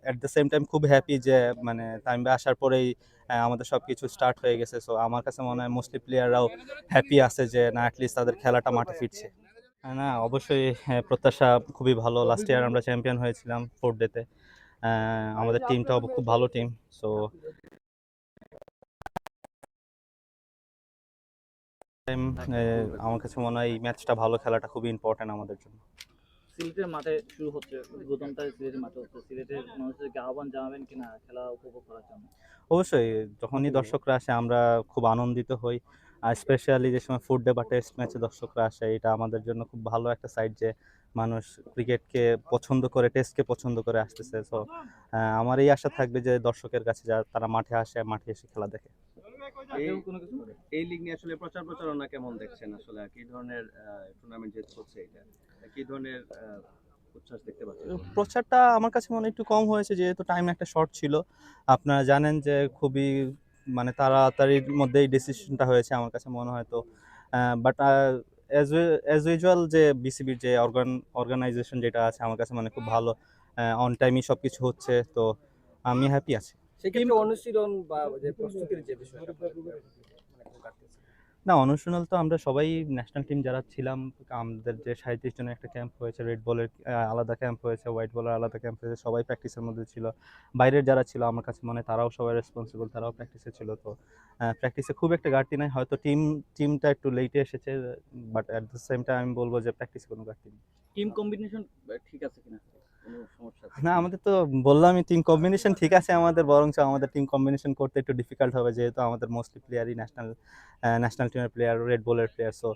At the same time খুব happy যে মানে তামিম ভাই আসার পরেই আমাদের সব কিছু স্টার্ট হয়ে গেছে। সো আমার কাছে মনে হয় মোস্টলি প্লেয়াররাও হ্যাপি আছে যে না অ্যাটলিস্ট তাদের খেলাটা মাঠে ফিরছে। না অবশ্যই প্রত্যাশা খুবই ভালো। লাস্ট ইয়ার আমরা চ্যাম্পিয়ন হয়েছিলাম 4th ডেতে। আমাদের টিমটাও খুব ভালো টিম। সো টাইম আমার কাছে মনে হয় এই ম্যাচটা ভালো খেলাটা খুবই ইম্পর্টেন্ট আমাদের জন্য। সিলেটের মাঠে শুরু হচ্ছে, উদ্বোধনটা সিলেটের মাঠে হচ্ছে। সিলেটের মানুষদেরকে আহ্বান জানাবেন কিনা খেলা উপভোগ করার জন্য? অবশ্যই যখনই দর্শকরা আসে আমরা খুব আনন্দিত হই। আর স্পেশালি যে সময় 4th ডে বা টেস্ট ম্যাচে দর্শকরা আসে এটা আমাদের জন্য খুব ভালো একটা সাইড যে মানুষ ক্রিকেটকে পছন্দ করে, টেস্টকে পছন্দ করে আসতেছে। সো আমার এই আশা থাকবে যে দর্শকের কাছে যা তারা মাঠে আসে, মাঠে এসে খেলা দেখে। এই এই লিগ নিয়ে আসলে প্রচারণা কেমন দেখছেন? আসলে কি ধরনের টুর্নামেন্ট যেহেতু হচ্ছে এটা, কি ধরনের উচ্ছ্বাস দেখতে পাচ্ছেন? প্রচারটা আমার কাছে মনে হয় একটু কম হয়েছে যেহেতু টাইম একটা শর্ট ছিল। আপনারা জানেন যে খুবই মানে তাড়াতাড়ির মধ্যেই ডিসিশনটা হয়েছে আমার কাছে মনে হয়। তো বাট অ্যাজ ইউজুয়াল যে বিসিবির যে অর্গানাইজেশন যেটা আছে আমার কাছে মানে খুব ভালো। অন টাইমই সব কিছু হচ্ছে। তো আমি হ্যাপি আছি। সেক্ষেত্রে অনুশীলন বা যে প্রস্তুতির যে বিষয়টা না অনুশীলন তো আমরা সবাই ন্যাশনাল টিম যারা ছিলাম আমাদের যে 37 জনের একটা ক্যাম্প হয়েছে, রেড বলের আলাদা ক্যাম্প হয়েছে, হোয়াইট বলের আলাদা ক্যাম্প হয়েছে, সবাই প্র্যাকটিসের মধ্যে ছিল। বাইরের যারা ছিল আমার কাছে মনে হয় তারাও সবাই রেসপন্সিবল, তারাও প্র্যাকটিসে ছিল। তো প্র্যাকটিসে খুব একটা ঘাটতি নাই, হয়তো টিমটা একটু লেটে এসেছে, but at the same time আমি বলবো যে প্র্যাকটিসে কোনো ঘাটতি নেই। টিম কম্বিনেশন ঠিক আছে কিনা, কোনো সমস্যা আছে না কিনা? আমাদের তো বললামই টিম কম্বিনেশন ঠিক আছে আমাদের, বরঞ্চ আমাদের টিম কম্বিনেশন করতে একটু ডিফিকাল্ট হবে যেহেতু আমাদের মোস্টলি প্লেয়ারই ন্যাশনাল টিমের প্লেয়ার, রেড বলের প্লেয়ার। সো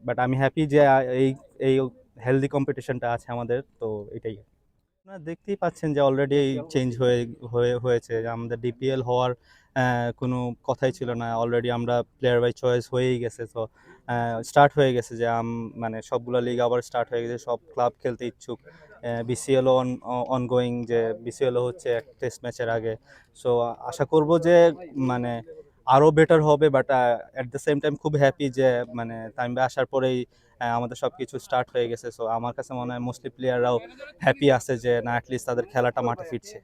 বাট আমি হ্যাপি যে এই এই হেলদি কম্পিটিশনটা আছে আমাদের, তো এটাই। আপনারা দেখতেই পাচ্ছেন যে অলরেডি চেঞ্জ হয়েছে যে আমাদের ডিপিএল হওয়ার কোনো কথাই ছিল না। অলরেডি আমরা প্লেয়ার বাই চয়েস হয়েই গেছে। তো স্টার্ট হয়ে গেছে যে মানে সবগুলো লিগ আবার স্টার্ট হয়ে গেছে, সব ক্লাব খেলতে ইচ্ছুক। বিসিএলও অনগোয়িং, যে বিসিএলও হচ্ছে এক টেস্ট ম্যাচের আগে। সো আশা করব যে মানে আরও বেটার হবে। But at the same time খুব হ্যাপি যে মানে তামিম ভাই আসার পরেই আমাদের সব কিছু স্টার্ট হয়ে গেছে। সো আমার কাছে মনে হয় মোস্টলি প্লেয়াররাও হ্যাপি আছে যে না অ্যাটলিস্ট তাদের খেলাটা মাঠে ফিরছে।